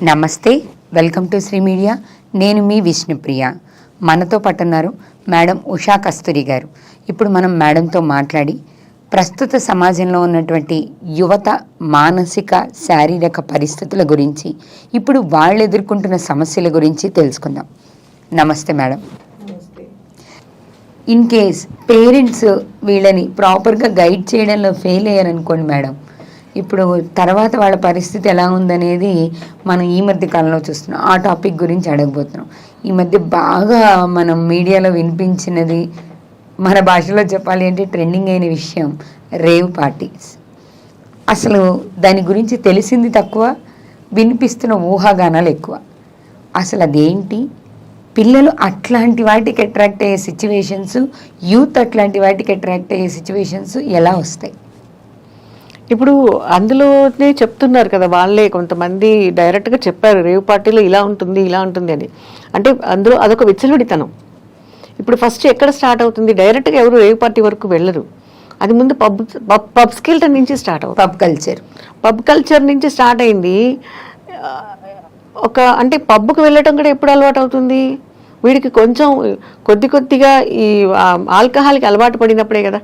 నమస్తే, welcome to Shri media. నేను మీ విష్ణుప్రియ. మనతో పట్టున్నారు మేడం ఉషా కస్తూరి గారు. ఇప్పుడు మనం మేడంతో మాట్లాడి ప్రస్తుత సమాజంలో ఉన్నటువంటి యువత మానసిక శారీరక పరిస్థితుల గురించి, ఇప్పుడు వాళ్ళు ఎదుర్కొంటున్న సమస్యల గురించి తెలుసుకుందాం. నమస్తే మేడం. ఇన్ కేస్ పేరెంట్స్ వీళ్ళని ప్రాపర్గా గైడ్ చేయడంలో ఫెయిల్ అయ్యారనుకోండి మేడం, ఇప్పుడు తర్వాత వాళ్ళ పరిస్థితి ఎలా ఉందనేది మనం ఈ మధ్య కాలంలో చూస్తున్నాం. ఆ టాపిక్ గురించి అడగబోతున్నాం. ఈ మధ్య బాగా మనం మీడియాలో వినిపించినది, మన భాషలో చెప్పాలి అంటే ట్రెండింగ్ అయిన విషయం రేవ్ పార్టీస్. అసలు దాని గురించి తెలిసింది తక్కువ, వినిపిస్తున్న ఊహాగానాలు ఎక్కువ. అసలు అదేంటి, పిల్లలు అట్లాంటి వాటికి అట్రాక్ట్ అయ్యే సిచ్యువేషన్స్, యూత్ అట్లాంటి వాటికి అట్రాక్ట్ అయ్యే సిచ్యువేషన్స్ ఎలా వస్తాయి? ఇప్పుడు అందులోనే చెప్తున్నారు కదా, వాళ్ళే కొంతమంది డైరెక్ట్గా చెప్పారు రేవ్ పార్టీలో ఇలా ఉంటుంది ఇలా ఉంటుంది అని. అంటే అందులో అదొక విచ్చలవిడితనం. ఇప్పుడు ఫస్ట్ ఎక్కడ స్టార్ట్ అవుతుంది, డైరెక్ట్గా ఎవరు రేవ్ పార్టీ వరకు వెళ్ళరు. అది ముందు పబ్స్కి వెళ్ళటం నుంచి స్టార్ట్ అవుతుంది. పబ్ కల్చర్ నుంచి స్టార్ట్ అయింది. అంటే పబ్కి వెళ్ళటం కూడా ఎప్పుడు అలవాటు అవుతుంది, వీడికి కొంచెం కొద్దిగా ఈ ఆల్కహాల్కి అలవాటు పడినప్పుడే కదా.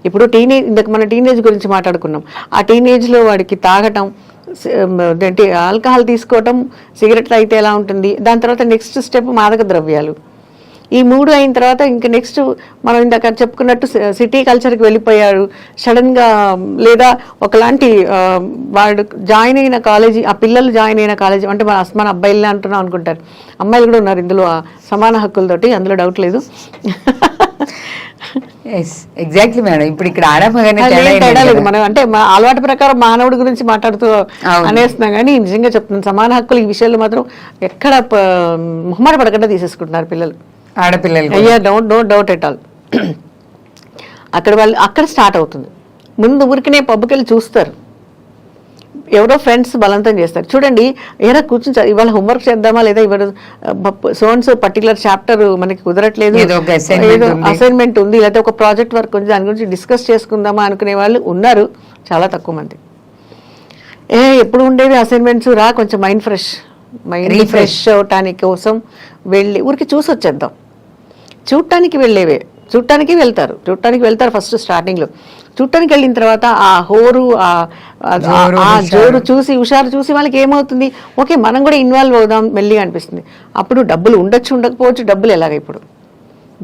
ఇప్పుడు ఇందాక మన టీనేజ్ గురించి మాట్లాడుకున్నాం. ఆ టీనేజ్లో వాడికి తాగటం, అంటే ఆల్కహాల్ తీసుకోవటం, సిగరెట్లు అయితే ఎలా ఉంటుంది, దాని తర్వాత నెక్స్ట్ స్టెప్ మాదక ద్రవ్యాలు. ఈ 3 అయిన తర్వాత ఇంకా నెక్స్ట్ మనం ఇందాక చెప్పుకున్నట్టు సిటీ కల్చర్కి వెళ్ళిపోయారు సడన్గా. లేదా ఒకలాంటి వాడు జాయిన్ అయిన కాలేజీ, ఆ పిల్లలు జాయిన్ అయిన కాలేజీ అంటే మన అబ్బాయిలే అంటున్నాం అనుకుంటారు. అమ్మాయిలు కూడా ఉన్నారు ఇందులో సమాన హక్కులతోటి, అందులో డౌట్ లేదు. Exactly madam. ఇప్పుడు ఇక్కడ తేడా లేదు. మనం అంటే మా అలవాటు ప్రకారం మానవుడి గురించి మాట్లాడుతూ అనేస్తున్నాం, కానీ నిజంగా చెప్తున్నాను, సమాన హక్కులు ఈ విషయాల్లో మాత్రం ఎక్కడ మొహమాట పడకుండా తీసేసుకుంటున్నారు పిల్లలు, ఆడపిల్లలు. అయ్యా నో డౌట్ ఎట్ ఆల్. అక్కడ స్టార్ట్ అవుతుంది. ముందు ఊరికినే పబ్కి వెళ్ళి చూస్తారు, ఎవరో ఫ్రెండ్స్ బలవంతం చేస్తారు. చూడండి, ఏదో కూర్చుని ఇవాళ హోంవర్క్ చేద్దామా, లేదా ఇవాళ సోన్స్ పర్టికులర్ చాప్టర్ మనకి కుదరట్లేదు, ఏదో అసైన్మెంట్ ఉంది, లేదా ఒక ప్రాజెక్ట్ వర్క్ ఉంది, దాని గురించి డిస్కస్ చేసుకుందామా అనుకునే వాళ్ళు ఉన్నారు, చాలా తక్కువ మంది. ఎప్పుడు ఉండేది అసైన్మెంట్స్, రా కొంచెం మైండ్ ఫ్రెష్ అవటానికి కోసం వెళ్ళి ఊరికి చూసి వచ్చేద్దాం. చూడటానికి వెళ్తారు ఫస్ట్ స్టార్టింగ్లో. చూడటానికి వెళ్ళిన తర్వాత ఆ హోరు, ఆ జోరు చూసి, హుషారు చూసి వాళ్ళకి ఏమవుతుంది, ఓకే మనం కూడా ఇన్వాల్వ్ అవుదాం మెల్లిగా అనిపిస్తుంది. అప్పుడు డబ్బులు ఉండకపోవచ్చు, డబ్బులు ఎలాగ ఇప్పుడు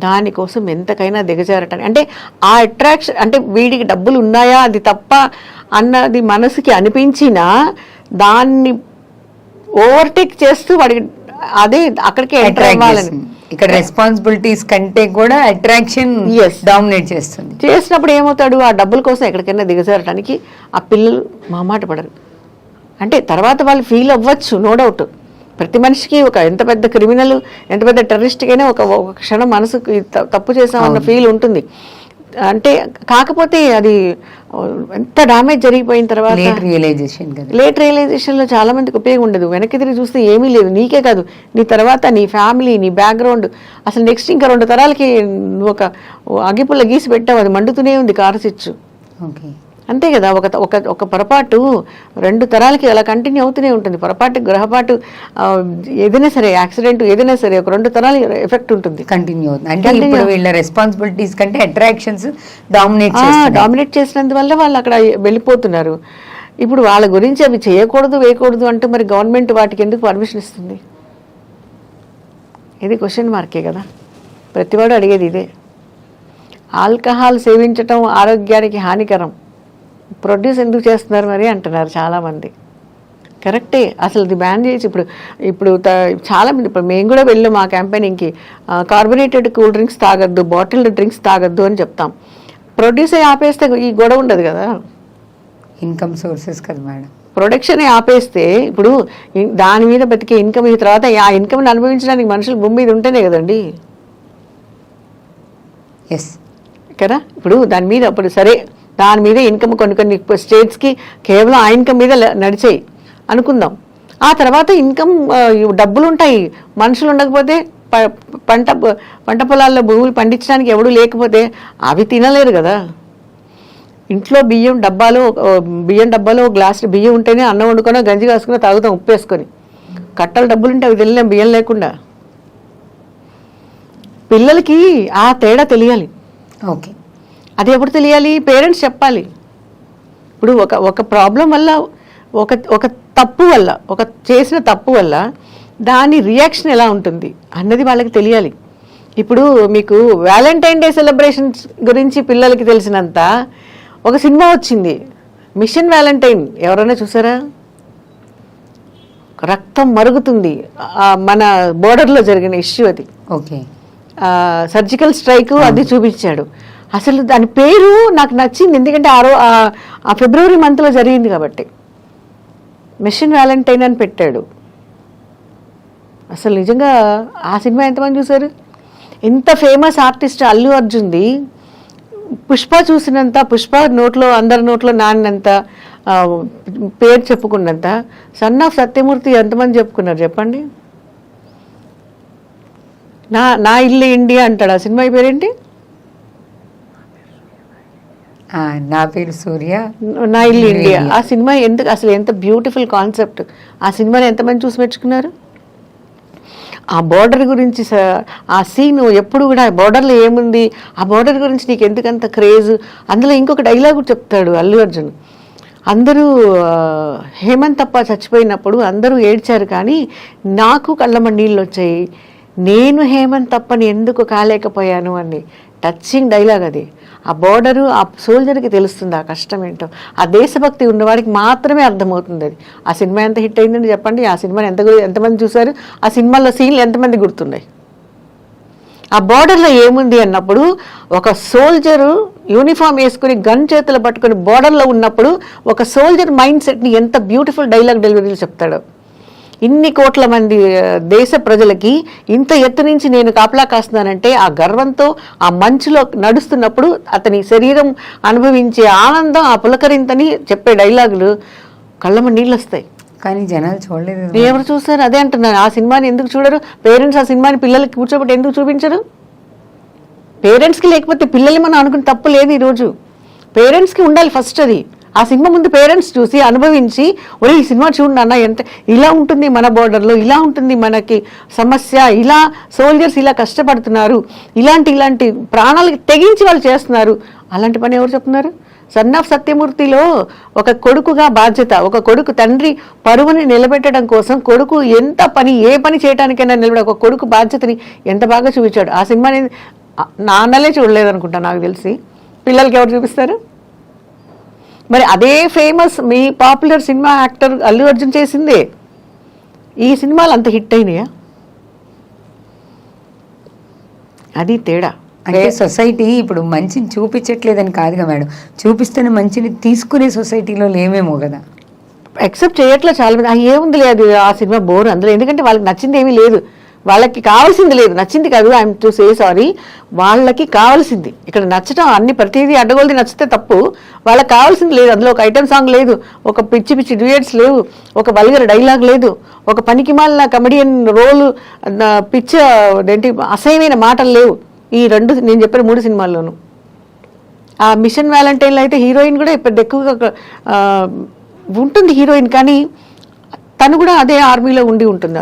దానికోసం ఎంతకైనా దిగజారటానికి, అంటే ఆ అట్రాక్షన్, అంటే వీడికి డబ్బులు ఉన్నాయా అది తప్ప అన్నది మనసుకి అనిపించినా దాన్ని ఓవర్టేక్ చేస్తూ వాడికి అదే అక్కడికి ఎంటర్ అవ్వాలని. ఇక్కడ రెస్పాన్సిబిలిటీస్ కంటే కూడా అట్రాక్షన్ డామినేట్ చేసినప్పుడు ఏమవుతాడు, ఆ డబ్బుల కోసం ఎక్కడికైనా దిగజారటానికి ఆ పిల్లలు మామాట పడరు. అంటే తర్వాత వాళ్ళు ఫీల్ అవ్వచ్చు, నో డౌట్. ప్రతి మనిషికి ఎంత పెద్ద క్రిమినల్, ఎంత పెద్ద టెర్రరిస్ట్కైనా ఒక క్షణం మనసుకు తప్పు చేసామన్న ఫీల్ ఉంటుంది. అంటే కాకపోతే అది ఎంత డామేజ్ జరిగిపోయిన తర్వాత లేట్ రియలైజేషన్లో చాలా మందికి ఉపయోగం ఉండదు. వెనక్కి తిరిగి చూస్తే ఏమీ లేదు, నీకే కాదు, నీ తర్వాత నీ ఫ్యామిలీ, నీ బ్యాక్గ్రౌండ్, అసలు నెక్స్ట్ ఇంకా 2 తరాలకి నువ్వు ఒక అగిపుల్ల గీసి పెట్టావు, అది మండుతూనే ఉంది కారసిచ్చు. అంతే కదా. ఒక పొరపాటు 2 తరాలకి అలా కంటిన్యూ అవుతూనే ఉంటుంది. పొరపాటు, గ్రహపాటు, ఏదైనా సరే, యాక్సిడెంట్ ఏదైనా సరే, ఒక 2 తరాలు ఎఫెక్ట్ ఉంటుంది, కంటిన్యూ అవుతుంది. అంటే ఇప్పుడు వీళ్ళ రెస్పాన్సిబిలిటీస్ కంటే అట్రాక్షన్స్ డామినేట్ చేసినందువల్ల వాళ్ళు అక్కడ వెళ్ళిపోతున్నారు. ఇప్పుడు వాళ్ళ గురించి అవి వేయకూడదు అంటూ మరి గవర్నమెంట్ వాటికి ఎందుకు పర్మిషన్ ఇస్తుంది? ఇది క్వశ్చన్ మార్కే కదా. ప్రతివాడు అడిగేది ఇదే. ఆల్కహాల్ సేవించటం ఆరోగ్యానికి హానికరం, ప్రొడ్యూస్ ఎందుకు చేస్తున్నారు మరి అంటున్నారు చాలామంది. కరెక్టే, అసలు ఇది బ్యాన్ చేయొచ్చు. ఇప్పుడు చాలామంది, ఇప్పుడు మేము కూడా వెళ్ళాం మా క్యాంపెయినింగ్కి, కార్బొనేటెడ్ కూల్ డ్రింక్స్ తాగొద్దు, బాటిల్డ్ డ్రింక్స్ తాగొద్దు అని చెప్తాం. ప్రొడ్యూస్ ఆపేస్తే ఈ గొడవ ఉండదు కదా. ఇన్కమ్ సోర్సెస్ కదా మేడం. ప్రొడక్షన్ ఆపేస్తే ఇప్పుడు దాని మీద బతికే ఇన్కమ్, ఈ తర్వాత ఆ ఇన్కమ్ని అనుభవించడానికి మనుషులు భూమి మీద ఉంటేనే కదండి. కదా. ఇప్పుడు దాని మీద అప్పుడు సరే, దాని మీద ఇన్కమ్ కొన్ని స్టేట్స్కి కేవలం ఆ ఇన్కమ్ మీద నడిచాయి అనుకుందాం. ఆ తర్వాత ఇన్కమ్, డబ్బులు ఉంటాయి, మనుషులు ఉండకపోతే, పంట పొలాల్లో భూములు పండించడానికి ఎవడు లేకపోతే అవి తినలేరు కదా. ఇంట్లో బియ్యం డబ్బాలో ఒక గ్లాసు బియ్యం ఉంటేనే అన్నం వండుకొని గంజి కాసుకుని తాగుతాం ఉప్పు వేసుకొని. కట్టలు డబ్బులుంటే అవి తెలియలేం బియ్యం లేకుండా. పిల్లలకి ఆ తేడా తెలియాలి. ఓకే, అది ఎప్పుడు తెలియాలి? పేరెంట్స్ చెప్పాలి. ఇప్పుడు ఒక ప్రాబ్లం వల్ల, ఒక తప్పు వల్ల, ఒక చేసిన తప్పు వల్ల దాని రియాక్షన్ ఎలా ఉంటుంది అన్నది వాళ్ళకి తెలియాలి. ఇప్పుడు మీకు వ్యాలంటైన్ డే సెలబ్రేషన్స్ గురించి పిల్లలకి తెలిసినంత ఒక సినిమా వచ్చింది, మిషన్ వ్యాలంటైన్. ఎవరైనా చూసారా? రక్తం మరుగుతుంది. మన బోర్డర్లో జరిగిన ఇష్యూ అది. ఓకే, సర్జికల్ స్ట్రైక్ అది చూపించాడు. అసలు దాని పేరు నాకు నచ్చింది, ఎందుకంటే ఆ ఫిబ్రవరి మంత్లో జరిగింది కాబట్టి. మిషన్ వ్యాలంటైన్ అని పెట్టాడు. అసలు నిజంగా ఆ సినిమా ఎంతమంది చూసారు? ఇంత ఫేమస్ ఆర్టిస్ట్ అల్లు అర్జున్ది పుష్ప చూసినంత, పుష్ప నోట్లో అందరి నోట్లో నాన్నంత, పేరు చెప్పుకున్నంత సన్ ఆఫ్ సత్యమూర్తి ఎంతమంది చెప్పుకున్నారు చెప్పండి? నా ఇల్లు ఇండియా అంటాడు. ఆ సినిమా పేరేంటి? నా పేరు సూర్య, నా ఇల్లు ఇండియా. ఆ సినిమా ఎందుకు అసలు, ఎంత బ్యూటిఫుల్ కాన్సెప్ట్. ఆ సినిమాని ఎంతమంది చూసి మెచ్చుకున్నారు? ఆ బోర్డర్ గురించి, ఆ సీను ఎప్పుడు కూడా బోర్డర్లో ఏముంది, ఆ బోర్డర్ గురించి నీకు ఎందుకంత క్రేజ్. అందులో ఇంకొక డైలాగ్ చెప్తాడు అల్లు అర్జున్. అందరూ హేమంత్ తప్ప చచ్చిపోయినప్పుడు అందరూ ఏడ్చారు, కానీ నాకు కళ్ళమ్మ నీళ్ళు వచ్చాయి, నేను హేమంత్ తప్పని ఎందుకు కాలేకపోయాను అని. టచింగ్ డైలాగ్ అది. ఆ బోర్డరు ఆ సోల్జర్కి తెలుస్తుంది ఆ కష్టం ఏంటో. ఆ దేశభక్తి ఉన్నవాడికి మాత్రమే అర్థమవుతుంది అది. ఆ సినిమా ఎంత హిట్ అయిందని చెప్పండి. ఆ సినిమాని ఎంతమంది చూశారు? ఆ సినిమాలో సీన్లు ఎంతమంది గుర్తున్నాయి? ఆ బోర్డర్లో ఏముంది అన్నప్పుడు, ఒక సోల్జరు యూనిఫామ్ వేసుకుని గన్ చేతులు పట్టుకుని బోర్డర్లో ఉన్నప్పుడు ఒక సోల్జర్ మైండ్ సెట్ని ఎంత బ్యూటిఫుల్ డైలాగ్ డెలివరీలు చెప్తాడు. ఇన్ని కోట్ల మంది దేశ ప్రజలకి ఇంత ఎత్తు నుంచి నేను కాపలా కాస్తున్నానంటే ఆ గర్వంతో ఆ మంచులో నడుస్తున్నప్పుడు అతని శరీరం అనుభవించే ఆనందం, ఆ పులకరింతని చెప్పే డైలాగులు కళ్ళమ్మ నీళ్ళు వస్తాయి. కానీ జనాలు చూడలేదు. ఎవరు చూస్తారు? అదే అంటున్నాను. ఆ సినిమాని ఎందుకు చూడరు పేరెంట్స్? ఆ సినిమాని పిల్లలకి కూర్చోబెట్టి ఎందుకు చూపించరు? పేరెంట్స్కి లేకపోతే పిల్లలు మనం అనుకుని తప్పు లేదు. ఈరోజు పేరెంట్స్కి ఉండాలి ఫస్ట్ అది. ఆ సినిమా ముందు పేరెంట్స్ చూసి అనుభవించి, ఒరే ఈ సినిమా చూడండి అన్న, ఎంత ఇలా ఉంటుంది మన బోర్డర్లో, ఇలా ఉంటుంది మనకి సమస్య, ఇలా సోల్జర్స్ ఇలా కష్టపడుతున్నారు, ఇలాంటి ప్రాణాలకి తెగించి వాళ్ళు చేస్తున్నారు. అలాంటి పని ఎవరు చెప్తున్నారు? సన్ ఆఫ్ సత్యమూర్తిలో ఒక కొడుకుగా బాధ్యత, ఒక కొడుకు తండ్రి పరువుని నిలబెట్టడం కోసం కొడుకు ఎంత పని, ఏ పని చేయడానికైనా నిలబడే ఒక కొడుకు బాధ్యతని ఎంత బాగా చూపించాడు. ఆ సినిమాని నాన్నలే చూడలేదనుకుంటా నాకు తెలిసి. పిల్లలకి ఎవరు చూపిస్తారు? మరి అదే ఫేమస్ మీ popular cinema actor Allu Arjun చేసిందే. ఈ సినిమాలు అంత హిట్ అయినాయా? అది తేడా. అంటే సొసైటీ ఇప్పుడు మంచిని చూపించట్లేదని కాదుగా మేడం, చూపిస్తున్న మంచిని తీసుకునే సొసైటీలో లేమేమో కదా. యాక్సెప్ట్ చేయట్లే చాలా మంది. ఏముంది లేదు ఆ సినిమా బోర్ అందులో, ఎందుకంటే వాళ్ళకి నచ్చింది ఏమీ లేదు, వాళ్ళకి కావాల్సింది లేదు. నచ్చింది కాదు, ఐఎమ్ టు సే సారీ, వాళ్ళకి కావాల్సింది ఇక్కడ నచ్చటం, అన్ని ప్రతిదీ అడ్డగోలుది నచ్చితే తప్పు. వాళ్ళకి కావాల్సింది లేదు. అందులో ఒక ఐటమ్ సాంగ్ లేదు, ఒక పిచ్చి డ్యూయట్స్ లేవు, ఒక వల్గర్ డైలాగ్ లేదు, ఒక పనికిమాలిన కమెడియన్ రోలు, ఏంటి అసహ్యమైన మాటలు లేవు. ఈ రెండు నేను చెప్పిన 3 సినిమాల్లోనూ. ఆ మిషన్ వ్యాలంటైన్లో అయితే హీరోయిన్ కూడా పెద్ద ఎక్కువగా ఉంటుంది హీరోయిన్, కానీ తను కూడా అదే ఆర్మీలో ఉండి ఉంటుంది.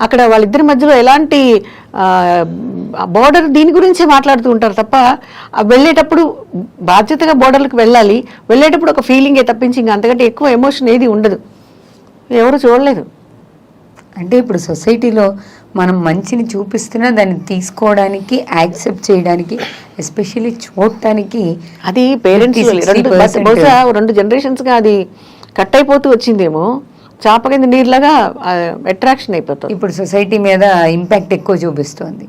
అక్కడ వాళ్ళిద్దరి మధ్యలో ఎలాంటి బోర్డర్ దీని గురించే మాట్లాడుతూ ఉంటారు తప్ప, వెళ్ళేటప్పుడు బాధ్యతగా బోర్డర్లకు వెళ్ళాలి, వెళ్ళేటప్పుడు ఒక ఫీలింగే తప్పించి ఇంకా అంతకంటే ఎక్కువ ఎమోషన్ ఏది ఉండదు. ఎవరు చూడలేదు. అంటే ఇప్పుడు సొసైటీలో మనం మంచిని చూపిస్తున్నా దాన్ని తీసుకోవడానికి, యాక్సెప్ట్ చేయడానికి, ఎస్పెషల్లీ చూడటానికి అది పేరెంట్స్ బహుశా 2 జనరేషన్స్గా అది కట్ అయిపోతూ వచ్చిందేమో. చాప కింద నీరులాగా అట్రాక్షన్ అయిపోతుంది. ఇప్పుడు సొసైటీ మీద ఇంపాక్ట్ ఎక్కువ చూపిస్తుంది.